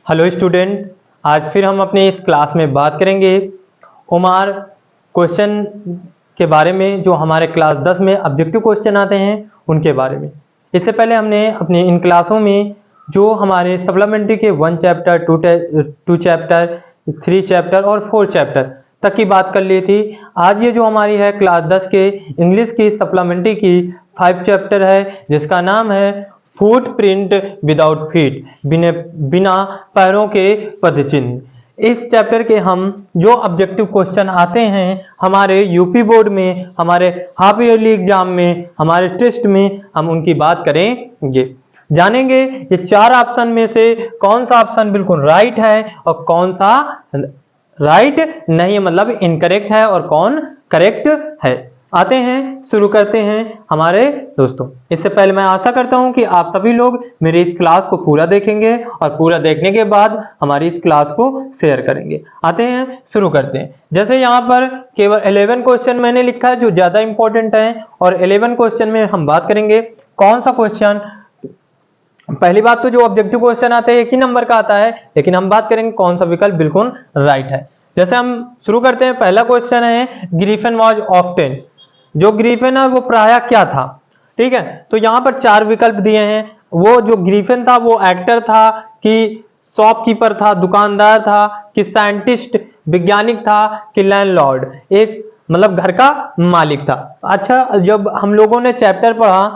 Hello student, आज फिर हम अपने इस क्लास में बात करेंगे ओमार क्वेश्चन के बारे में, जो हमारे क्लास 10 में ऑब्जेक्टिव क्वेश्चन आते हैं उनके बारे में। इससे पहले हमने अपने इन क्लासों में जो हमारे सप्लीमेंट्री के 1 चैप्टर, 2 चैप्टर, 3 चैप्टर और 4 चैप्टर तक की बात कर ली थी। आज ये जो हमारी है क्लास 10 के इंग्लिश की सप्लीमेंट्री की 5 चैप्टर है, जिसका नाम है फुटप्रिंट विदाउट फीट, बिना पैरों के पदचिन्ह। इस चैप्टर के हम जो ऑब्जेक्टिव क्वेश्चन आते हैं हमारे यूपी बोर्ड में, हमारे हाफ ईयरली एग्जाम में, हमारे टेस्ट में, हम उनकी बात करेंगे। जानेंगे ये 4 ऑप्शन में से कौन सा ऑप्शन बिल्कुल राइट है और कौन सा राइट नहीं, मतलब इनकरेक्ट है, और कौन करेक्ट है। आते हैं, शुरू करते हैं हमारे दोस्तों। इससे पहले मैं आशा करता हूं कि आप सभी लोग मेरे इस क्लास को पूरा देखेंगे और पूरा देखने के बाद हमारी इस क्लास को शेयर करेंगे। आते हैं, शुरू करते हैं। जैसे यहाँ पर केवल 11 क्वेश्चन मैंने लिखा है जो ज्यादा इंपॉर्टेंट है, और 11 क्वेश्चन में हम बात करेंगे कौन सा क्वेश्चन। पहली बात तो जो ऑब्जेक्टिव क्वेश्चन आता है एक ही नंबर का आता है, लेकिन हम बात करेंगे कौन सा विकल्प बिल्कुल राइट है। जैसे हम शुरू करते हैं, पहला क्वेश्चन है ग्रीफन वॉज ऑफ्टन। जो ग्रीफन है वो प्रायः क्या था, ठीक है। तो यहाँ पर 4 विकल्प दिए हैं। वो जो ग्रीफन था वो एक्टर था, कि शॉपकीपर था, दुकानदार था, कि साइंटिस्ट वैज्ञानिक था, कि लैंडलॉर्ड एक मतलब घर का मालिक था। अच्छा, जब हम लोगों ने चैप्टर पढ़ा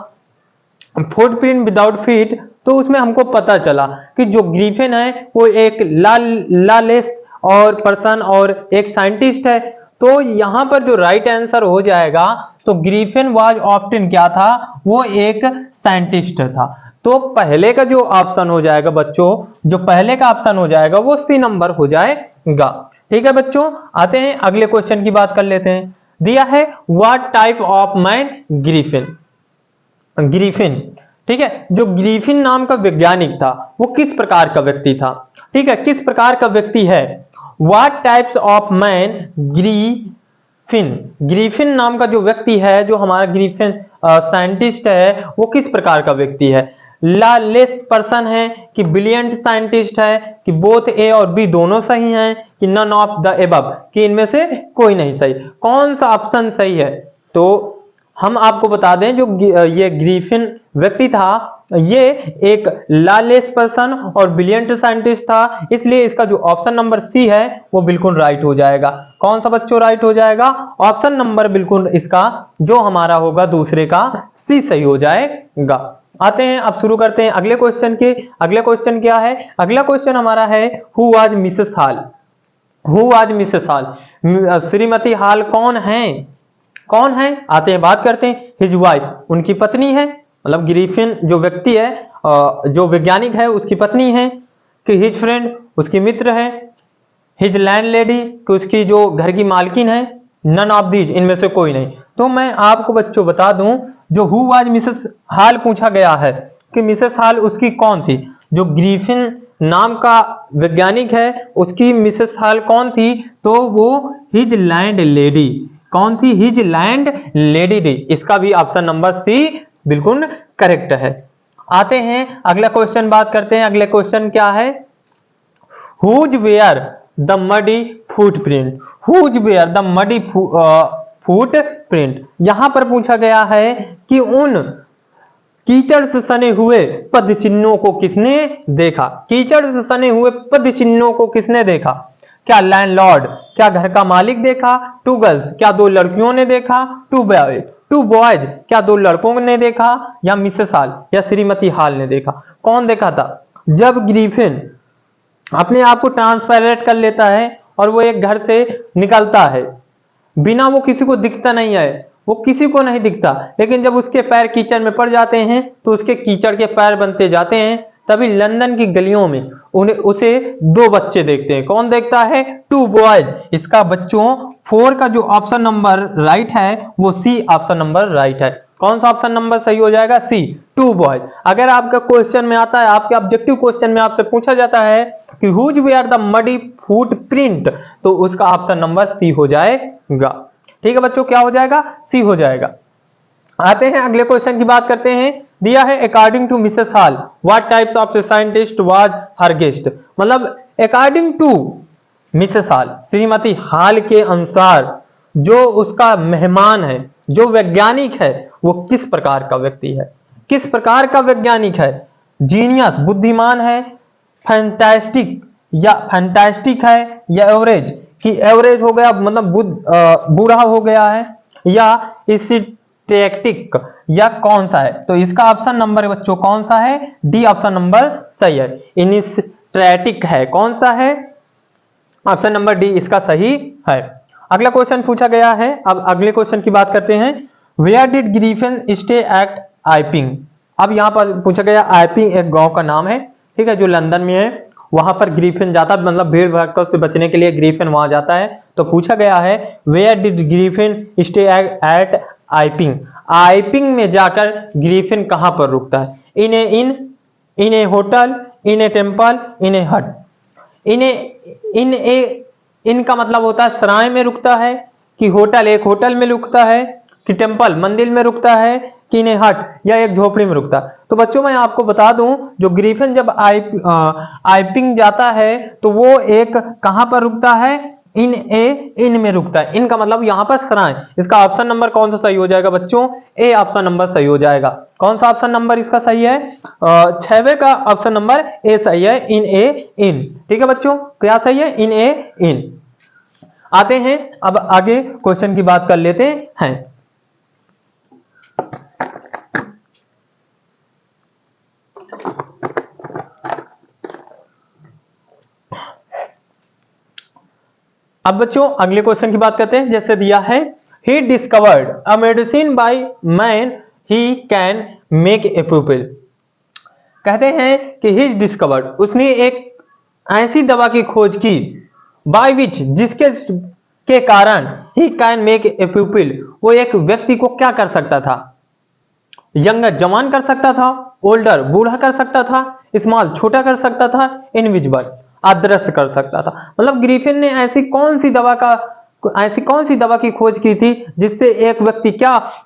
फुटप्रिंट विदाउट फीट, तो उसमें हमको पता चला कि जो ग्रीफन है वो एक लॉलेस और पर्सन और एक साइंटिस्ट है। तो यहाँ पर जो राइट आंसर हो जाएगा, तो ग्रीफन वाज ऑफ्टन क्या था, वो एक साइंटिस्ट था। तो पहले का जो ऑप्शन हो जाएगा बच्चों, जो पहले का ऑप्शन हो जाएगा वो सी नंबर हो जाएगा। ठीक है बच्चों, आते हैं अगले क्वेश्चन की बात कर लेते हैं। दिया है what type of man griffin. Griffin, ठीक है, जो ग्रीफिन नाम का वैज्ञानिक था वो किस प्रकार का व्यक्ति था, ठीक है, किस प्रकार का व्यक्ति है। What types of man griffin, griffin नाम का जो व्यक्ति है, जो हमारा ग्रीफिन साइंटिस्ट है, वो किस प्रकार का व्यक्ति है। लॉलेस पर्सन है, कि ब्रिलियंट साइंटिस्ट है, कि बोथ ए और बी दोनों सही हैं, कि नन ऑफ द एबव, कि इनमें से कोई नहीं सही। कौन सा ऑप्शन सही है, तो हम आपको बता दें जो ये ग्रीफिन व्यक्ति था ये एक लॉलेस पर्सन और ब्रिलियंट साइंटिस्ट था, इसलिए इसका जो ऑप्शन नंबर सी है वो बिल्कुल राइट हो जाएगा। कौन सा बच्चों राइट हो जाएगा, ऑप्शन नंबर बिल्कुल इसका जो हमारा होगा दूसरे का सी सही हो जाएगा। आते हैं, अब शुरू करते हैं अगले क्वेश्चन के। अगले क्वेश्चन क्या है, अगला क्वेश्चन हमारा है who was Mrs hall. Who was Mrs Hall, Shrimati hall कौन है, कौन है। आते हैं, बात करते हैं। हिज वाइफ, उनकी पत्नी है, मतलब ग्रीफिन जो व्यक्ति है, जो वैज्ञानिक है उसकी पत्नी है। कि हिज फ्रेंड, उसकी मित्र है। हिज लैंडलेडी, कि उसकी जो घर की मालकिन है। नन ऑफ दीज, इनमें से कोई नहीं। तो मैं आपको बच्चों बता दूं, जो हु वाज मिसेस हॉल पूछा गया है कि मिसेस हॉल उसकी कौन थी, जो ग्रीफिन नाम का वैज्ञानिक है उसकी मिसेस हॉल कौन थी, तो वो हिज लैंडलेडी, कौन थी, हिज लैंड लेडी। इसका भी ऑप्शन नंबर सी बिल्कुल करेक्ट है। आते हैं अगला क्वेश्चन बात करते हैं। अगले क्वेश्चन क्या है, whose were the muddy footprint. Whose were the muddy footprint, यहां पर पूछा गया है कि उन कीचड़ से सने हुए पद चिन्हों को किसने देखा। कीचड़ से सने हुए पद चिन्हों को किसने देखा। क्या लैंडलॉर्ड, क्या घर का मालिक देखा। 2 गर्ल्स, क्या 2 लड़कियों ने देखा। 2 बॉयज, क्या 2 लड़कों ने देखा, या मिसेस हॉल या श्रीमती हॉल ने देखा। कौन देखा था, जब ग्रीफिन अपने आप को ट्रांसपेरेंट कर लेता है और वो एक घर से निकलता है, बिना वो किसी को दिखता नहीं है, वो किसी को नहीं दिखता, लेकिन जब उसके पैर कीचड़ में पड़ जाते हैं तो उसके कीचड़ के पैर बनते जाते हैं। तभी लंदन की गलियों में उसे 2 बच्चे देखते हैं। कौन देखता है, 2 बॉयज। इसका बच्चों 4 का जो ऑप्शन नंबर राइट है वो सी ऑप्शन नंबर राइट है। कौन सा ऑप्शन नंबर सही हो जाएगा, सी, 2 बॉयज। अगर आपका क्वेश्चन में आता है, आपके ऑब्जेक्टिव क्वेश्चन में आपसे पूछा जाता है कि whose were the muddy footprint, तो उसका ऑप्शन नंबर सी हो जाएगा। ठीक है बच्चों, क्या हो जाएगा, सी हो जाएगा। आते हैं अगले क्वेश्चन की बात करते हैं। दिया है according to Mrs Hall what types of scientist was her guest. मतलब according to Mrs Hall, Shrimati Hall के अनुसार जो उसका मेहमान है, जो वैज्ञानिक है, वो किस प्रकार का व्यक्ति है, किस प्रकार का वैज्ञानिक है। जीनियस बुद्धिमान है, फैंटास्टिक है, या एवरेज कि एवरेज हो गया मतलब बूढ़ा हो गया है, या स्टैटिक, या कौन सा है। तो इसका ऑप्शन नंबर बच्चों कौन सा है, डी ऑप्शन नंबर सही है, इनस्टैटिक है। कौन सा है, ऑप्शन नंबर डी इसका सही है। अगला क्वेश्चन पूछा गया है, अब अगले क्वेश्चन की बात करते हैं। Where did Griffin stay at Iping. अब यहाँ पर पूछा गया, आइपिंग एक गांव का नाम है, ठीक है, जो लंदन में है। वहां पर ग्रिफिन जाता है, मतलब भीड़ भड़का से बचने के लिए ग्रिफिन वहां जाता है। तो पूछा गया है where did Griffin stay at Iping. Iping में जाकर ग्रिफिन कहां पर रुकता है। इन ए होटल, इन ए टेम्पल, इन ए हट। इन का मतलब होता है सराय में रुकता है, कि होटल एक होटल में रुकता है, कि टेम्पल मंदिर में रुकता है, कि इन ए हट या एक झोपड़ी में रुकता है। तो बच्चों मैं आपको बता दूं, जो ग्रिफिन जब आइपिंग जाता है तो वो एक कहां पर रुकता है, इन में रुकता है। इन का मतलब यहाँ पर सराय। इसका ऑप्शन नंबर कौन सा सही हो जाएगा बच्चों, ए ऑप्शन नंबर सही हो जाएगा। कौन सा ऑप्शन नंबर इसका सही है, 6वें का ऑप्शन नंबर ए सही है, इन। ठीक है बच्चों, क्या सही है, इन। आते हैं अब आगे क्वेश्चन की बात कर लेते हैं। अब बच्चों अगले क्वेश्चन की बात करते हैं। जैसे दिया है, he discovered a medicine by man he can make a pupil। कहते हैं कि he discovered, उसने एक ऐसी दवा की खोज की, by which जिसके कारण he can make a pupil, वो एक व्यक्ति को क्या कर सकता था, यंगर जवान कर सकता था, ओल्डर बूढ़ा कर सकता था, स्मॉल छोटा कर सकता था, इनविजिबल अदृश्य कर सकता था। मतलब ग्रिफिन ने ऐसी कौन सी दवा की खोज की थी जिससे एक व्यक्ति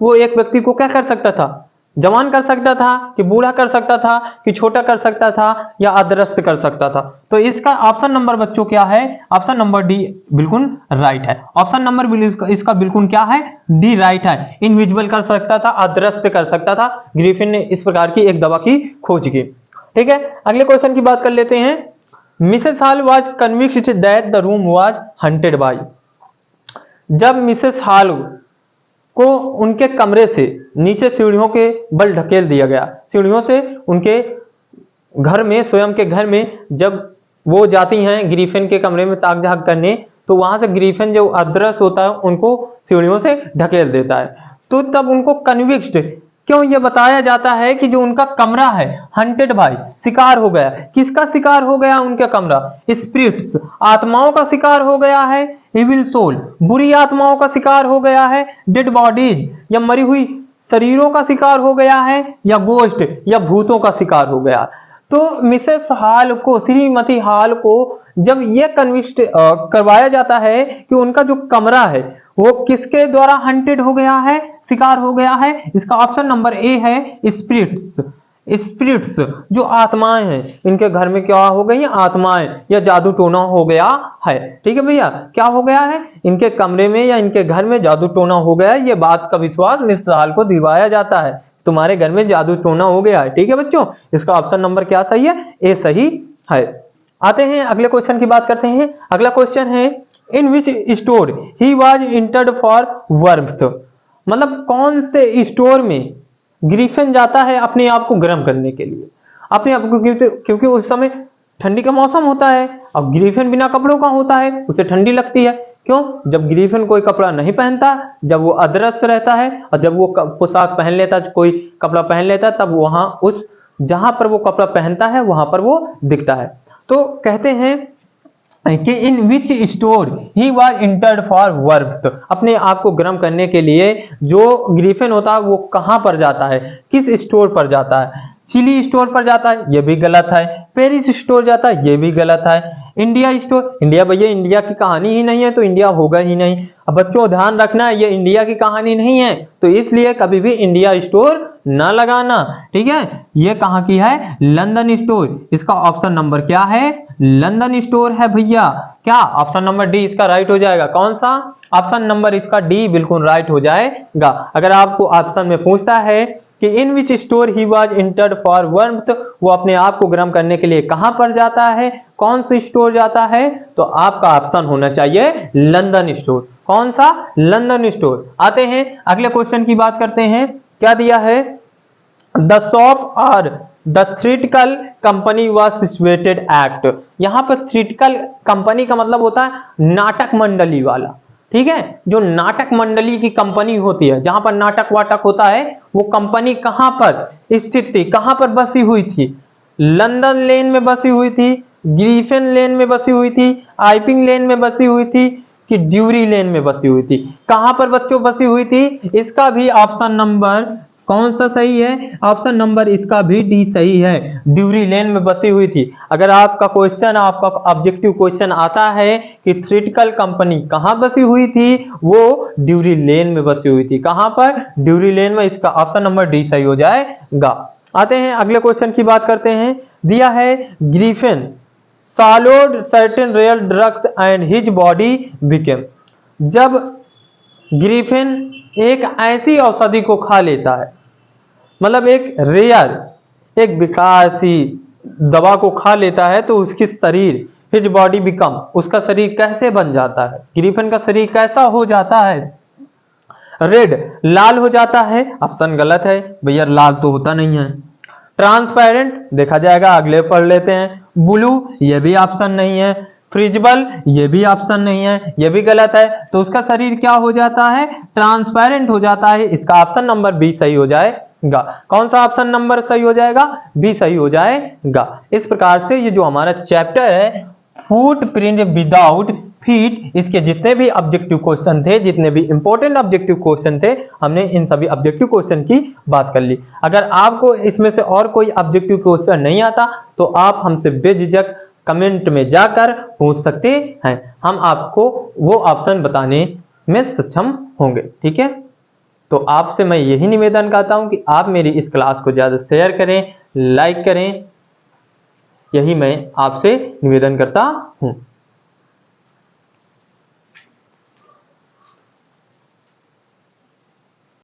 वो एक व्यक्ति को क्या कर सकता था, जवान कर सकता था, कि बूढ़ा कर सकता था, कि छोटा कर सकता था, या अदृश्य कर सकता था। तो इसका ऑप्शन नंबर बच्चों क्या है, ऑप्शन नंबर डी बिल्कुल राइट है। ऑप्शन नंबर इसका बिल्कुल क्या है, डी राइट है। इनविजिबल कर सकता था, अदृश्य कर सकता था। ग्रिफिन ने इस प्रकार की एक दवा की खोज की। ठीक है, अगले क्वेश्चन की बात कर लेते हैं। Mrs Hall was convinced that the room was haunted by. जब मिसेस हॉल को उनके कमरे से नीचे सीढ़ियों के बल ढकेल दिया गया, सीढ़ियों से उनके घर में, स्वयं के घर में जब वो जाती हैं ग्रिफिन के कमरे में ताक झाक करने, तो वहां से ग्रिफिन जो अदृश्य होता है उनको सीढ़ियों से ढकेल देता है। तो तब उनको कन्विक्स्ड क्यों ये बताया जाता है कि जो उनका कमरा है हंटेड बाय, शिकार हो गया। किसका शिकार हो गया, उनका कमरा स्पिरिट्स, आत्माओं का शिकार हो गया है, इविल सोल, बुरी आत्माओं का शिकार हो गया है, डेड बॉडीज या मरी हुई शरीरों का शिकार हो गया है, या गोस्ट या भूतों का शिकार हो गया। तो मिसेस हॉल को, श्रीमती हॉल को जब ये कन्विक्ट करवाया जाता है कि उनका जो कमरा है वो किसके द्वारा हंटेड हो गया है, शिकार हो गया है, इसका ऑप्शन नंबर ए है, स्पिरिट्स जो आत्माएं हैं, इनके घर में क्या हो गई, आत्माएं या जादू टोना हो गया है। ठीक है भैया, क्या हो गया है, इनके कमरे में या इनके घर में जादू टोना हो गया है। ये बात का विश्वास मिसेस हॉल को दिलवाया जाता है, तुम्हारे घर में जादू टोना हो गया है। ठीक है बच्चों, इसका ऑप्शन नंबर क्या सही है, ए सही है। आते हैं अगले क्वेश्चन की बात करते हैं। अगला क्वेश्चन है, in which store he was entered for warmth. मतलब कौन से स्टोर में ग्रिफिन जाता है अपने आप को गर्म करने के लिए, अपने आप को, क्योंकि उस समय ठंडी का मौसम होता है। अब ग्रिफिन बिना कपड़ों का होता है, उसे ठंडी लगती है। क्यों, जब ग्रिफिन कोई कपड़ा नहीं पहनता, जब वो अदृश्य रहता है, और जब वो पोशाक पहन लेता है, कोई कपड़ा पहन लेता है, तब वहां उस जहां पर वो कपड़ा पहनता है वहां पर वो दिखता है। तो कहते हैं कि in which store he was entered for warmth, अपने आप को गर्म करने के लिए जो ग्रिफिन होता है वो कहां पर जाता है, किस स्टोर पर जाता है। चिली स्टोर पर जाता है, ये भी गलत है। पेरिस स्टोर जाता है, ये भी गलत है। इंडिया स्टोर, इंडिया भैया इंडिया की कहानी ही नहीं है तो इंडिया होगा ही नहीं। अब बच्चों ध्यान रखना ये इंडिया की कहानी नहीं है तो इसलिए कभी भी इंडिया स्टोर ना लगाना, ठीक है। ये कहाँ की है? London store. इसका ऑप्शन नंबर क्या है? लंदन स्टोर है भैया। क्या ऑप्शन नंबर डी इसका राइट हो जाएगा? कौन सा? ऑप्शन नंबर इसका डी बिल्कुल राइट हो जाएगा। अगर आपको ऑप्शन में पूछता है कि in which store he was entered for warmth, वो अपने आप को गर्म करने के लिए कहां पर जाता है, कौन सा स्टोर जाता है, तो आपका ऑप्शन होना चाहिए लंदन स्टोर। कौन सा? London store. आते हैं अगले क्वेश्चन की बात करते हैं। क्या दिया है? द शॉप और the theoretical company was situated act. यहां पर थ्योरेटिकल कंपनी का मतलब होता है नाटक मंडली वाला, ठीक है। जो नाटक मंडली की कंपनी होती है, जहां पर नाटक वाटक होता है, वो कंपनी कहां पर स्थित थी, कहां पर बसी हुई थी? लंदन लेन में बसी हुई थी, ग्रिफिन लेन में बसी हुई थी, आइपिंग लेन में बसी हुई थी, कि ड्यूरी लेन में बसी हुई थी? कहां पर बच्चों बसी हुई थी? इसका भी ऑप्शन नंबर कौन सा सही है? ऑप्शन नंबर इसका भी डी सही है, ड्यूरी लेन में बसी हुई थी। अगर आपका क्वेश्चन, आपका ऑब्जेक्टिव क्वेश्चन आता है कि थ्योरेटिकल कंपनी कहां बसी हुई थी, वो ड्यूरी लेन में बसी हुई थी। कहां पर? ड्यूरी लेन में। इसका ऑप्शन नंबर डी सही हो जाएगा। आते हैं अगले क्वेश्चन की बात करते हैं। दिया है Griffin swallowed certain rare drugs and his body became। जब ग्रिफिन एक ऐसी औषधि को खा लेता है, मतलब एक रेयर, एक विकासी दवा को खा लेता है, तो उसकी शरीर, हिज बॉडी बिकम, उसका शरीर कैसे बन जाता है? ग्रिफिन का शरीर कैसा हो जाता है? रेड, लाल हो जाता है। ऑप्शन गलत है भैया, लाल तो होता नहीं है। ट्रांसपेरेंट, देखा जाएगा, अगले पढ़ लेते हैं। ब्लू, ये भी ऑप्शन नहीं है। फ्रिजिबल, ये भी ऑप्शन नहीं है, ये भी गलत है। तो उसका शरीर क्या हो जाता है? ट्रांसपेरेंट हो जाता है। इसका ऑप्शन नंबर बी सही हो जाएगा। कौन सा ऑप्शन नंबर सही हो जाएगा? बी सही हो जाएगा। इस प्रकार से ये जो हमारा चैप्टर है फुटप्रिंट विदाउट फीट, इसके जितने भी ऑब्जेक्टिव क्वेश्चन थे, जितने भी इंपॉर्टेंट ऑब्जेक्टिव क्वेश्चन थे, हमने इन सभी ऑब्जेक्टिव क्वेश्चन की बात कर ली। अगर आपको इसमें से और कोई ऑब्जेक्टिव क्वेश्चन नहीं आता तो आप हमसे बेझिझक कमेंट में जाकर पूछ सकते हैं, हम आपको वो ऑप्शन बताने में सक्षम होंगे, ठीक है। तो आपसे मैं यही निवेदन करता हूं कि आप मेरी इस क्लास को ज्यादा शेयर करें, लाइक करें, यही मैं आपसे निवेदन करता हूं।